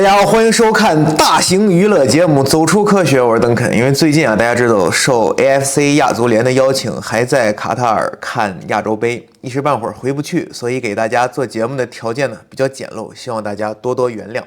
大家好，欢迎收看大型娱乐节目《走出科学》，我是邓肯。因为最近大家知道受 AFC 亚足联的邀请，还在卡塔尔看亚洲杯，一时半会儿回不去，所以给大家做节目的条件呢比较简陋，希望大家多多原谅。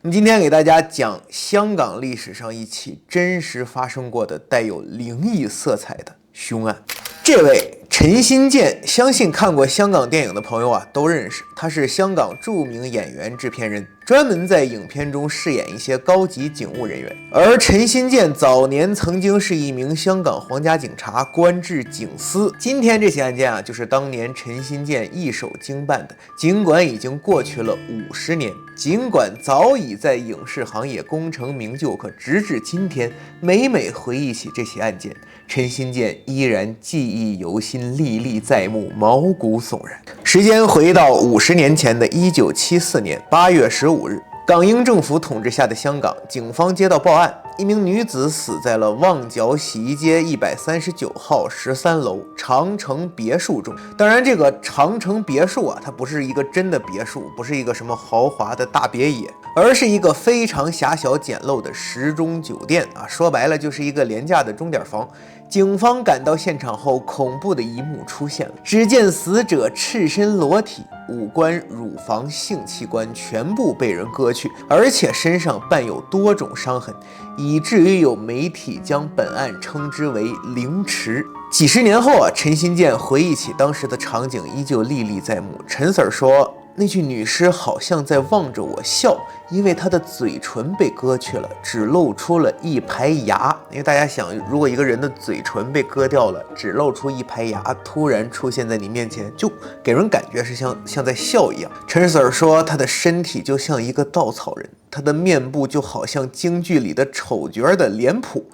那么今天给大家讲香港历史上一起真实发生过的带有灵异色彩的凶案。这位陈新建，相信看过香港电影的朋友啊都认识，他是香港著名演员、制片人，专门在影片中饰演一些高级警务人员。而陈新建早年曾经是一名香港皇家警察，官至警司。今天这起案件啊，就是当年陈新建一手经办的。尽管已经过去了50年，尽管早已在影视行业功成名就，可直至今天，每回忆起这起案件，陈新建依然记忆犹新，历历在目，毛骨悚然。时间回到50年前的1974年8月15日，港英政府统治下的香港，警方接到报案，一名女子死在了旺角洗衣街139号13楼长城别墅中。当然，这个长城别墅啊，它不是一个真的别墅，不是一个什么豪华的大别野，而是一个非常狭小简陋的时钟酒店啊，说白了就是一个廉价的钟点房。警方赶到现场后，恐怖的一幕出现了。只见死者赤身裸体，五官、乳房、性器官全部被人割去，而且身上伴有多种伤痕，以至于有媒体将本案称之为凌迟。几十年后啊，陈新建回忆起当时的场景，依旧历历在目。陈 Sir 说，那具女尸好像在望着我笑，因为她的嘴唇被割去了，只露出了一排牙。因为大家想，如果一个人的嘴唇被割掉了，只露出一排牙，突然出现在你面前，就给人感觉是像在笑一样。陈 Sir 说，他的身体就像一个稻草人，他的面部就好像京剧里的丑角的脸谱。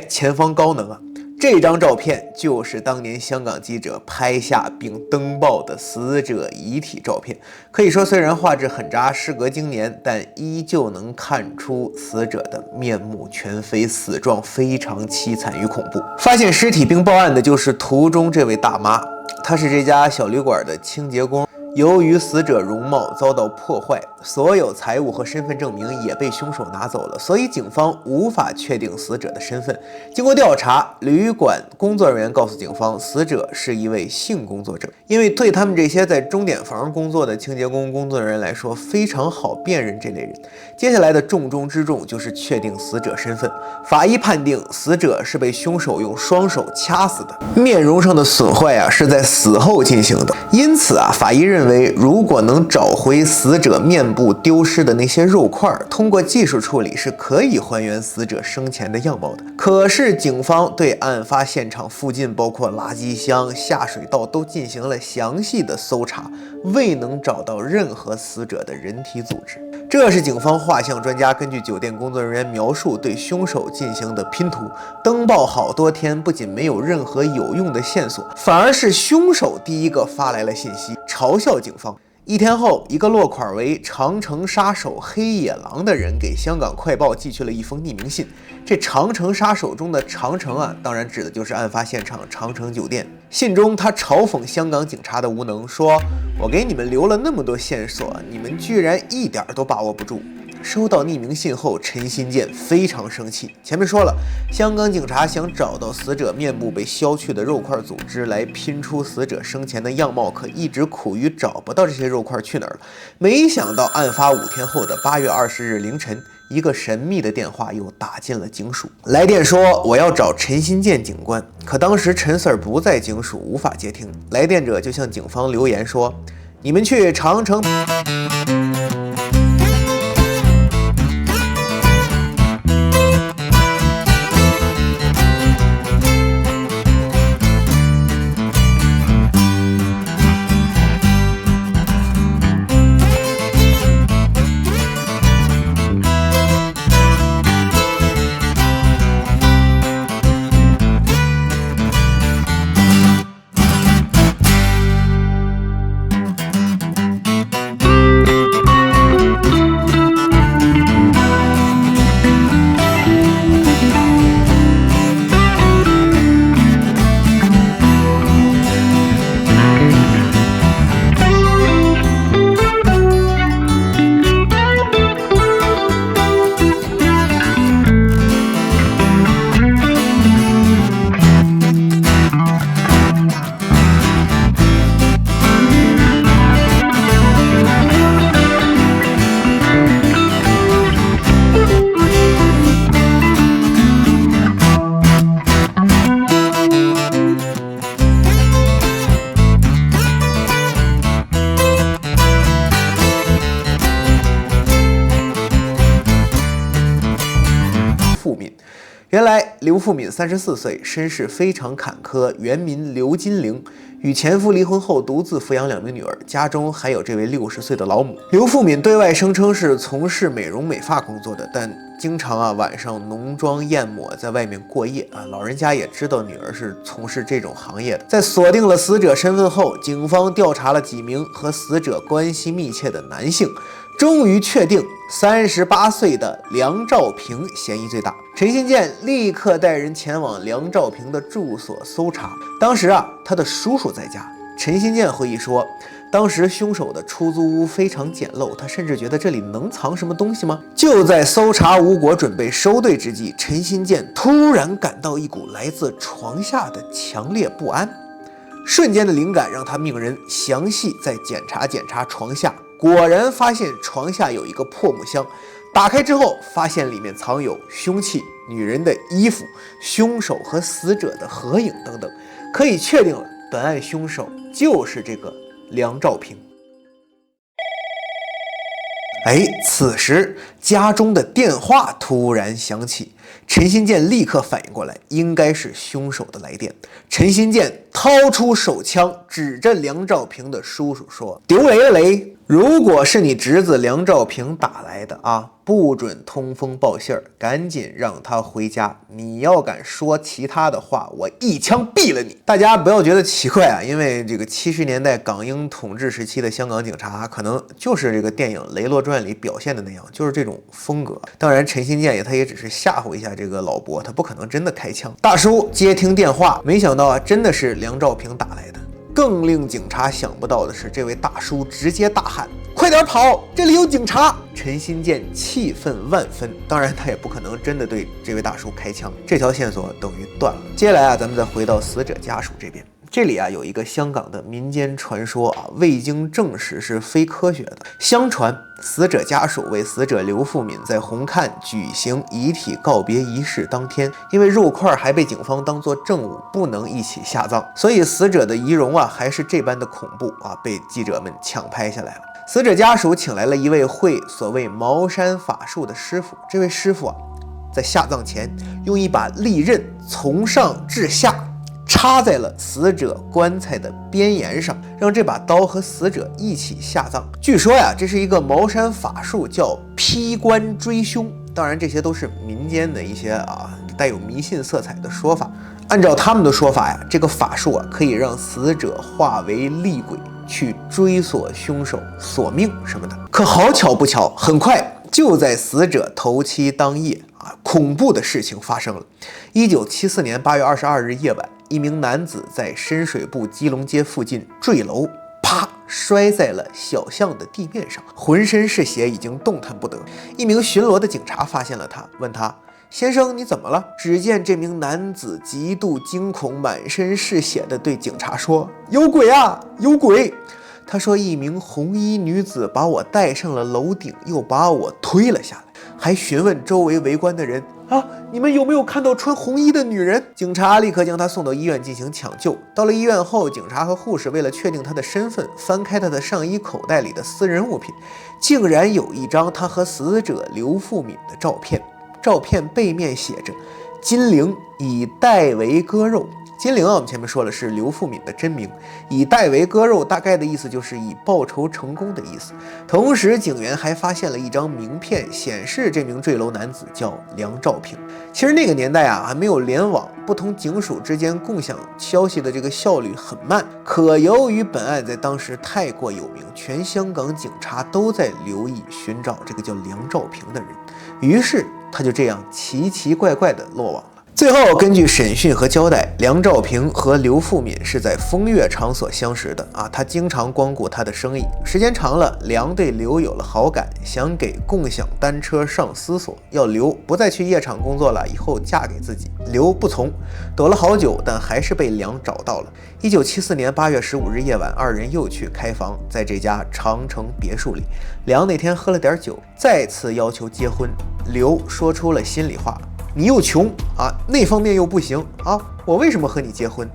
前方高能啊！这张照片就是当年香港记者拍下并登报的死者遗体照片。可以说，虽然画质很渣，时隔经年，但依旧能看出死者的面目全非，死状非常凄惨与恐怖。发现尸体并报案的就是图中这位大妈，她是这家小旅馆的清洁工。由于死者容貌遭到破坏，所有财物和身份证明也被凶手拿走了，所以警方无法确定死者的身份。经过调查，旅馆工作人员告诉警方，死者是一位性工作者。因为对他们这些在钟点房工作的清洁工作人员来说，非常好辨认这类人。接下来的重中之重就是确定死者身份。法医判定，死者是被凶手用双手掐死的，面容上的损坏啊是在死后进行的。因此啊，法医认为，如果能找回死者面部丢失的那些肉块，通过技术处理是可以还原死者生前的样貌的。可是警方对案发现场附近包括垃圾箱、下水道都进行了详细的搜查，未能找到任何死者的人体组织。这是警方画像专家根据酒店工作人员描述对凶手进行的拼图。登报好多天，不仅没有任何有用的线索，反而是凶手第一个发来了信息，嘲笑警方。1天后，一个落款为长城杀手黑野狼的人给香港快报寄去了一封匿名信。这长城杀手中的长城啊，当然指的就是案发现场长城酒店。信中他嘲讽香港警察的无能，说，我给你们留了那么多线索，你们居然一点都把握不住。收到匿名信后，陈新建非常生气。前面说了，香港警察想找到死者面部被削去的肉块组织，来拼出死者生前的样貌，可一直苦于找不到这些肉块去哪儿了。没想到案发5天后的8月20日凌晨，一个神秘的电话又打进了警署。来电说，我要找陈新建警官。可当时陈 Sir 不在警署，无法接听。来电者就向警方留言说，你们去长城原来刘富敏34岁，身世非常坎坷，原名刘金玲，与前夫离婚后独自抚养2名女儿，家中还有这位60岁的老母。刘富敏对外声称是从事美容美发工作的，但经常晚上浓妆艳抹在外面过夜老人家也知道女儿是从事这种行业的。在锁定了死者身份后，警方调查了几名和死者关系密切的男性，终于确定38岁的梁兆平嫌疑最大。陈新建立刻带人前往梁兆平的住所搜查，当时他的叔叔在家。陈新建回忆说，当时凶手的出租屋非常简陋，他甚至觉得这里能藏什么东西吗？就在搜查无果准备收队之际，陈新建突然感到一股来自床下的强烈不安，瞬间的灵感让他命人详细再检查床下，果然发现床下有一个破木箱，打开之后发现里面藏有凶器、女人的衣服、凶手和死者的合影等等，可以确定了本案凶手就是这个梁兆平。此时家中的电话突然响起，陈新建立刻反应过来，应该是凶手的来电。陈新建掏出手枪，指着梁兆平的叔叔说：“丢雷了雷！如果是你侄子梁兆平打来的不准通风报信儿，赶紧让他回家。你要敢说其他的话，我一枪毙了你！”大家不要觉得奇怪因为这个70年代港英统治时期的香港警察，可能就是这个电影《雷洛传》里表现的那样，就是这种风格。当然，陈新建他也只是吓唬一下这个老伯，他不可能真的开枪。大叔接听电话，没想到真的是梁兆平打来的。更令警察想不到的是，这位大叔直接大喊：“快点跑，这里有警察！”陈新建气愤万分，当然他也不可能真的对这位大叔开枪，这条线索等于断了。接下来咱们再回到死者家属这边。这里有一个香港的民间传说未经证实是非科学的。相传死者家属为死者刘富敏在红磡举行遗体告别仪式当天，因为肉块还被警方当作证物，不能一起下葬，所以死者的仪容还是这般的恐怖被记者们抢拍下来了。死者家属请来了一位会所谓茅山法术的师傅，这位师傅在下葬前用一把利刃从上至下插在了死者棺材的边沿上，让这把刀和死者一起下葬。据说这是一个茅山法术，叫劈棺追凶。当然这些都是民间的一些带有迷信色彩的说法。按照他们的说法这个法术可以让死者化为厉鬼去追索凶手、索命什么的。可好巧不巧，很快就在死者头七当夜恐怖的事情发生了。1974年8月22日夜晚，一名男子在深水埗基隆街附近坠楼，啪摔在了小巷的地面上，浑身是血，已经动弹不得。一名巡逻的警察发现了他，问他：“先生，你怎么了？”只见这名男子极度惊恐，满身是血地对警察说：“有鬼啊，有鬼！”他说：“一名红衣女子把我带上了楼顶，又把我推了下来。”还询问周围围观的人：“你们有没有看到穿红衣的女人？”警察立刻将他送到医院进行抢救。到了医院后，警察和护士为了确定他的身份，翻开他的上衣口袋里的私人物品，竟然有一张他和死者刘富敏的照片。照片背面写着：“金陵以代为割肉。”金陵我们前面说了是刘富敏的真名，以代为割肉大概的意思就是以报仇成功的意思。同时警员还发现了一张名片，显示这名坠楼男子叫梁兆平。其实那个年代还没有联网，不同警署之间共享消息的这个效率很慢。可由于本案在当时太过有名，全香港警察都在留意寻找这个叫梁兆平的人，于是他就这样奇奇怪怪地落网了。最后根据审讯和交代，梁兆平和刘富敏是在风月场所相识的他经常光顾他的生意，时间长了，梁对刘有了好感，想给共享单车上司所，要刘不再去夜场工作了，以后嫁给自己。刘不从，躲了好久，但还是被梁找到了。1974年8月15日夜晚，二人又去开房，在这家长城别墅里，梁那天喝了点酒，再次要求结婚。刘说出了心里话：“你又穷那方面又不行我为什么和你结婚？”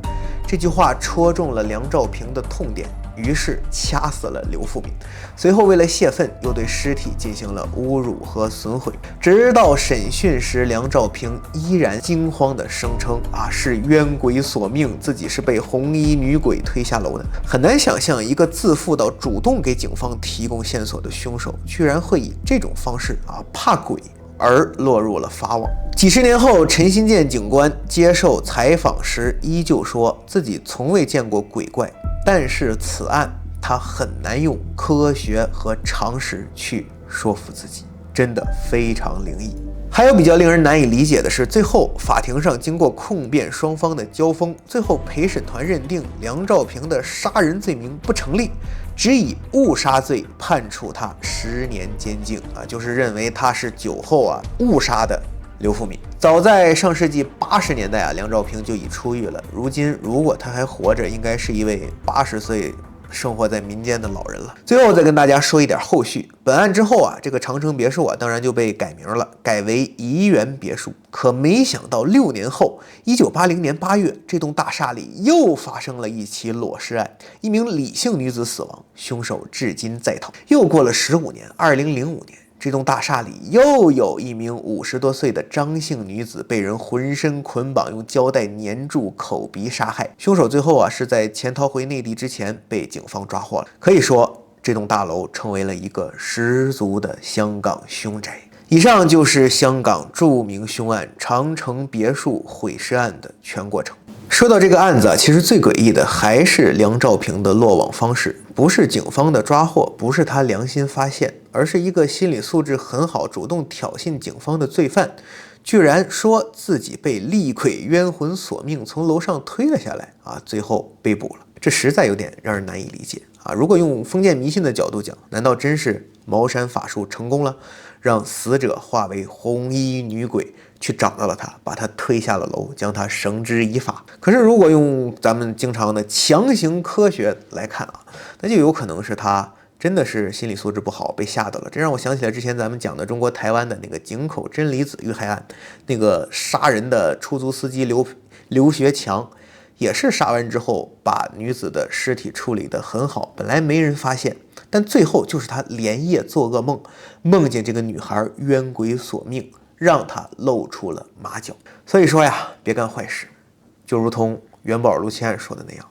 这句话戳中了梁兆平的痛点，于是掐死了刘富敏。随后为了泄愤，又对尸体进行了侮辱和损毁。直到审讯时，梁兆平依然惊慌地声称是冤鬼索命，自己是被红衣女鬼推下楼的。很难想象一个自负到主动给警方提供线索的凶手，居然会以这种方式怕鬼而落入了法网。几十年后，陈新建警官接受采访时依旧说自己从未见过鬼怪，但是此案他很难用科学和常识去说服自己，真的非常灵异。还有比较令人难以理解的是，最后法庭上经过控辩双方的交锋，最后陪审团认定梁兆平的杀人罪名不成立，只以误杀罪判处他10年监禁就是认为他是酒后误杀的刘富敏。早在上世纪80年代梁兆平就已出狱了，如今如果他还活着，应该是一位80岁生活在民间的老人了。最后再跟大家说一点后续，本案之后这个长城别墅当然就被改名了，改为怡园别墅。可没想到6年后，1980年8月，这栋大厦里又发生了一起裸尸案，一名李姓女子死亡，凶手至今在逃。又过了15年，2005年。这栋大厦里又有一名50多岁的张姓女子被人浑身捆绑，用胶带粘住口鼻杀害。凶手最后是在潜逃回内地之前被警方抓获了。可以说，这栋大楼成为了一个十足的香港凶宅。以上就是香港著名凶案长城别墅毁尸案的全过程。说到这个案子其实最诡异的还是梁兆平的落网方式，不是警方的抓获，不是他良心发现，而是一个心理素质很好、主动挑衅警方的罪犯，居然说自己被厉鬼冤魂索命，从楼上推了下来最后被捕了。这实在有点让人难以理解如果用封建迷信的角度讲，难道真是茅山法术成功了，让死者化为红衣女鬼去找到了他，把他推下了楼，将他绳之以法？可是如果用咱们经常的强行科学来看那就有可能是他真的是心理素质不好，被吓到了。这让我想起来之前咱们讲的中国台湾的那个井口真理子遇害案，那个杀人的出租司机刘学强，也是杀完之后把女子的尸体处理得很好，本来没人发现，但最后就是他连夜做噩梦，梦见这个女孩冤鬼索命，让他露出了马脚。所以说别干坏事，就如同元宝卢奇案说的那样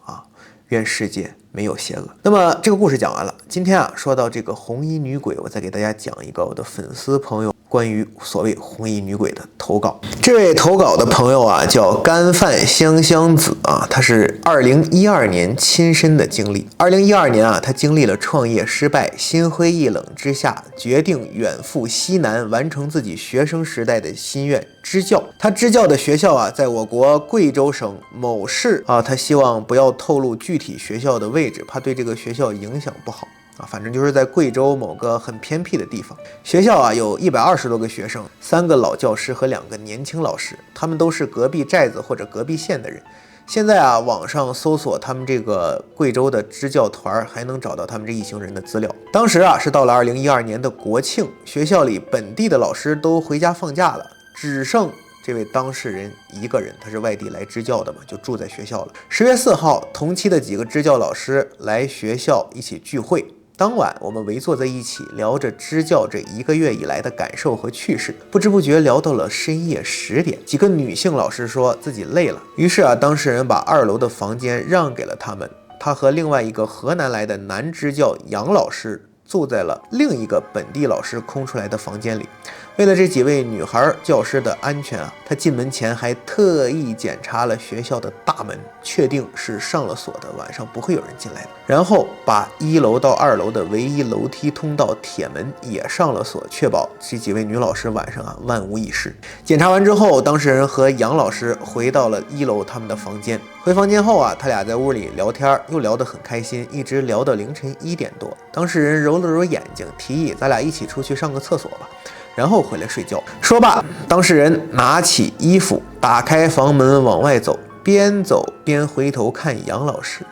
愿世界没有邪恶。那么这个故事讲完了，今天说到这个红衣女鬼，我再给大家讲一个我的粉丝朋友关于所谓红衣女鬼的投稿。这位投稿的朋友叫干饭香香子他是2012年亲身的经历。2012年他经历了创业失败，心灰意冷之下，决定远赴西南，完成自己学生时代的心愿，支教。他支教的学校在我国贵州省某市他希望不要透露具体学校的位置，怕对这个学校影响不好反正就是在贵州某个很偏僻的地方。学校有120多个学生，3个老教师和2个年轻老师，他们都是隔壁寨子或者隔壁县的人。现在网上搜索他们这个贵州的支教团，还能找到他们这一行人的资料。当时是到了2012年的国庆，学校里本地的老师都回家放假了，只剩这位当事人一个人，他是外地来支教的嘛，就住在学校了。10月4号，同期的几个支教老师来学校一起聚会。当晚我们围坐在一起，聊着支教这1个月以来的感受和趣事，不知不觉聊到了深夜10点。几个女性老师说自己累了，于是当事人把2楼的房间让给了他们。他和另外一个河南来的男支教杨老师住在了另一个本地老师空出来的房间里。为了这几位女孩教师的安全他进门前还特意检查了学校的大门，确定是上了锁的，晚上不会有人进来的。然后把1楼到2楼的唯一楼梯通道铁门也上了锁，确保这几位女老师晚上万无一失。检查完之后，当事人和杨老师回到了1楼他们的房间。回房间后他俩在屋里聊天，又聊得很开心，一直聊到凌晨1点多。当事人揉了揉眼睛，提议咱俩一起出去上个厕所吧，然后回来睡觉。说罢，当事人拿起衣服，打开房门往外走，边走边回头看杨老师。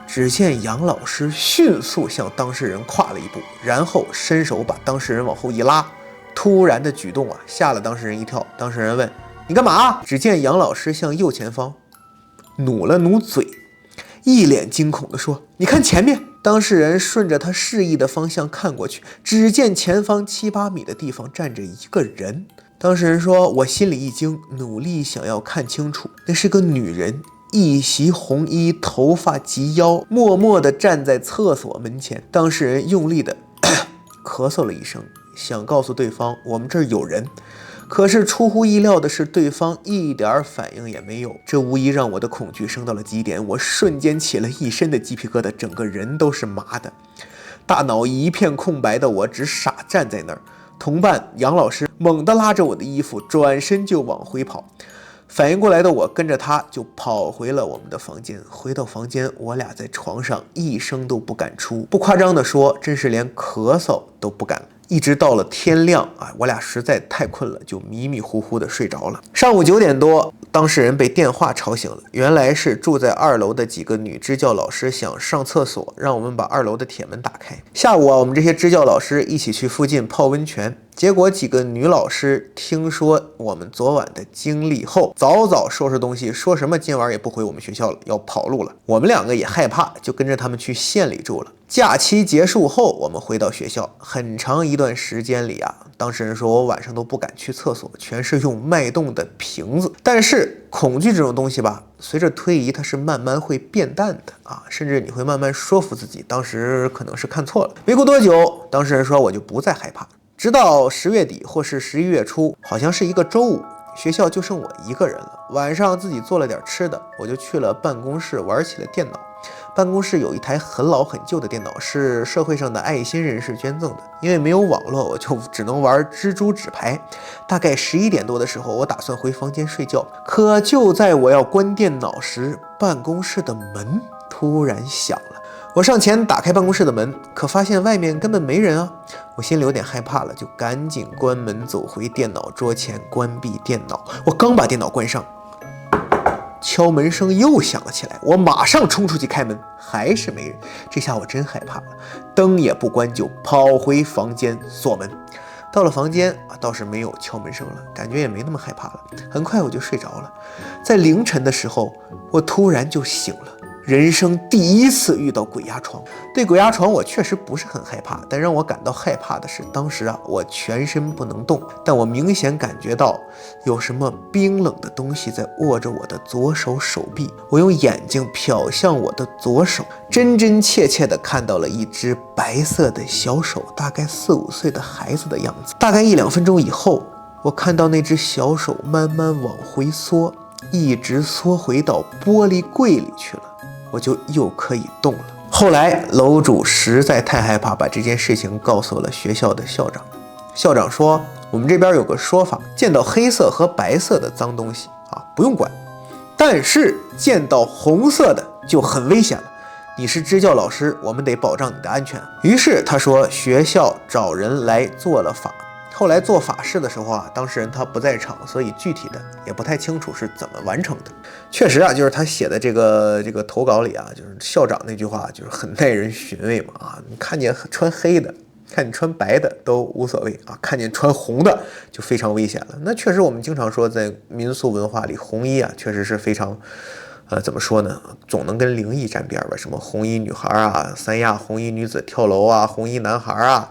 只见杨老师迅速向当事人跨了一步，然后伸手把当事人往后一拉。突然的举动吓了当事人一跳。当事人问：“你干嘛？”只见杨老师向右前方努了努嘴，一脸惊恐地说：“你看前面。”当事人顺着他示意的方向看过去，只见前方7、8米的地方站着一个人。当事人说：“我心里一惊，努力想要看清楚，那是个女人，一袭红衣，头发及腰，默默地站在厕所门前。”当事人用力地咳嗽了一声，想告诉对方我们这儿有人。可是出乎意料的是，对方一点反应也没有，这无疑让我的恐惧升到了极点。我瞬间起了一身的鸡皮疙瘩，整个人都是麻的，大脑一片空白的我只傻站在那儿。同伴杨老师猛地拉着我的衣服，转身就往回跑。反应过来的我跟着他就跑回了我们的房间。回到房间，我俩在床上一声都不敢出，不夸张的说，真是连咳嗽都不敢。一直到了天亮我俩实在太困了，就迷迷糊糊的睡着了。上午9点多，当事人被电话吵醒了，原来是住在2楼的几个女支教老师想上厕所，让我们把2楼的铁门打开。下午我们这些支教老师一起去附近泡温泉，结果几个女老师听说我们昨晚的经历后，早早收拾东西，说什么今晚也不回我们学校了，要跑路了。我们2个也害怕，就跟着他们去县里住了。假期结束后，我们回到学校，很长一段时间里当事人说我晚上都不敢去厕所，全是用脉动的瓶子。但是恐惧这种东西吧，随着推移它是慢慢会变淡的甚至你会慢慢说服自己，当时可能是看错了。没过多久，当事人说我就不再害怕，直到10月底或是11月初，好像是一个周五，学校就剩我一个人了。晚上自己做了点吃的，我就去了办公室玩起了电脑。办公室有一台很老很旧的电脑，是社会上的爱心人士捐赠的。因为没有网络，我就只能玩蜘蛛纸牌。大概11点多的时候，我打算回房间睡觉，可就在我要关电脑时，办公室的门突然响了。我上前打开办公室的门，可发现外面根本没人我心里有点害怕了，就赶紧关门走回电脑桌前，关闭电脑。我刚把电脑关上，敲门声又响了起来，我马上冲出去开门，还是没人。这下我真害怕了，灯也不关就跑回房间锁门。到了房间倒是没有敲门声了，感觉也没那么害怕了。很快我就睡着了。在凌晨的时候，我突然就醒了。人生第一次遇到鬼压床。对鬼压床我确实不是很害怕，但让我感到害怕的是，当时我全身不能动，但我明显感觉到有什么冰冷的东西在握着我的左手手臂。我用眼睛瞟向我的左手，真真切切地看到了一只白色的小手，大概4、5岁的孩子的样子。大概1、2分钟以后，我看到那只小手慢慢往回缩，一直缩回到玻璃柜里去了，我就又可以动了。后来楼主实在太害怕，把这件事情告诉了学校的校长。校长说，我们这边有个说法，见到黑色和白色的脏东西不用管，但是见到红色的就很危险了。你是支教老师，我们得保障你的安全。于是他说学校找人来做了法。后来做法事的时候当事人他不在场，所以具体的也不太清楚是怎么完成的。确实就是他写的这个投稿里就是校长那句话就是很耐人寻味嘛你看见穿黑的，看你穿白的都无所谓看见穿红的就非常危险了。那确实我们经常说，在民俗文化里，红衣确实是非常怎么说呢，总能跟灵异沾边吧。什么红衣女孩三亚红衣女子跳楼红衣男孩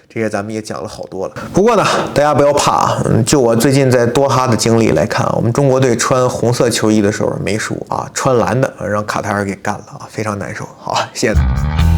这些咱们也讲了好多了。不过呢，大家不要怕就我最近在多哈的经历来看我们中国队穿红色球衣的时候没输穿蓝的让卡塔尔给干了非常难受。好，谢谢大家。